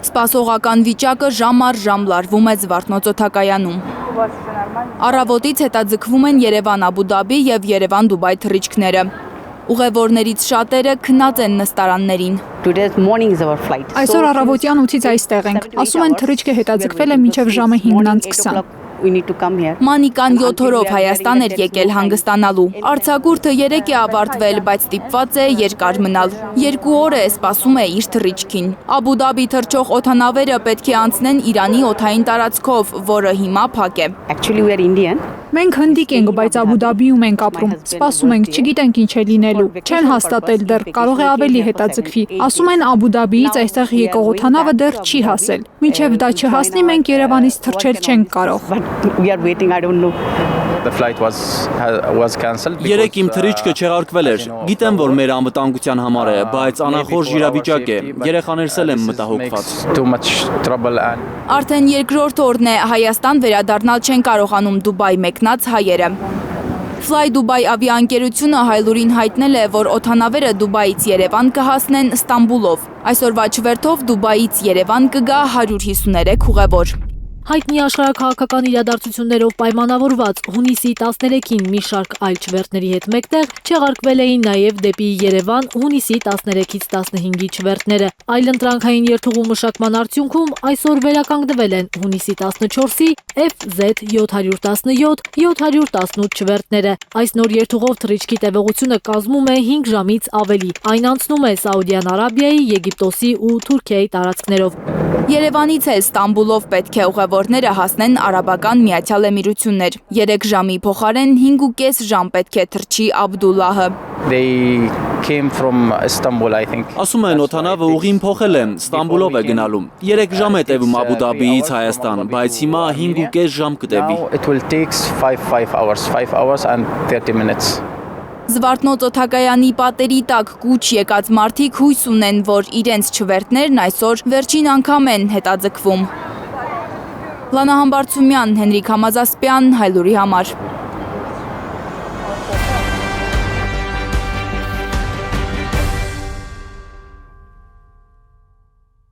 Սպասողական վիճակը ժամ առ ժամ լարվում է Զվարթնոց օդակայանում։ Առավոտից հետաձգվում են Երևան-Աբու Դաբի և Երևան-Դուբայ թռիչքները։ Ուղևորներից շատերը քնած են նստարաններին։ Այսօր առավոտյան 8-ից այստեղ ենք։ Ասում են թռիչքը հետաձգվել է մինչև ժամը 5:20։ Մանիկան 7 օրով Հայաստան էր եկել հանգստանալու։ Արձակուրդը 3 է ավարտվել, բայց ստիպված է երկար մնալ։ 2 օր է սպասում է իր թռիչքին։ Աբու Դաբի թռչող օդանավերը պետք է անցնեն Իրանի օդային տարածքով, որը հիմա փակ է։ Մենք հնդիկ ենք, բայց Աբու Դաբիում ենք ապրում։ Սպասում ենք, չգիտենք ինչ է լինելու։ Չեն հաստատել դեռ, կարող է ավելի հետաձգվի։ Ասում են Աբու Դաբիից այստեղ եկող օդանավը դեռ չի հասել։ Մինչև դա չհասնի, մենք Երևանից թռչել չենք կարող։ Երեկ իմ թռիչքը չեղարկվել էր։ Գիտեմ, որ մեր անվտանգության համար է, բայց անախորժ իրավիճակ է։ Երեխաներս էլ են մտահոգված։ Արդեն երկրորդ օրն է Հայաստան վերադառնալ չեն կարողանում Դուբայ մեկնած հայերը։ Fly Dubai ավիաընկերությունը Հայլուրին հայտնել է, որ օդանավերը Դուբայից Երևան կհասնեն Ստամբուլով։ Այսօրվա չվերթով Դուբայից Երևան կգա 153 ուղևոր։ Հայտնի աշխարհաքաղաքական իրադարձություններով պայմանավորված հունիսի 13-ին մի շարք այլ չվերթների հետ մեկտեղ չեղարկվել էին նաև դեպի Երևան հունիսի 13-ից 15-ի չվերթները։ Այլընտրանքային երթուղու մշակման արդյունքում այսօր վերականգնվել են հունիսի 14-ի FZ717, 718 չվերթները։ Այս նոր երթուղով թռիչքի տևողությունը կազմում է 5 ժամից ավելի։ Այն անցնում է Սաուդյան Արաբիայի, Եգիպտոսի ու Թուրքիայի տարածքներով։ Երևանից էլ Ստամբուլով պետք է ուղևորները հասնեն Արաբական Միացյալ Էմիրություններ։ 3 ժամի փոխարեն 5.5 ժամ պետք է թռչի Աբդուլլահը։ Ասում են օդանավը ուղին փոխել է, Ստամբուլով է գնալու։ 3 ժամ է տևում Աբու Դաբիից Հայաստան, բայց հիմա 5.5 ժամ կտևի։ Զվարթնոց օդակայանի պատերի տակ կուչ եկած մարդիկ հույս ունեն, որ իրենց չվերթներն այսօր վերջին անգամ են հետաձգվում։ Լանա Համբարձումյան, Հենրիկ Համազասպյան, Հայլուրի համար։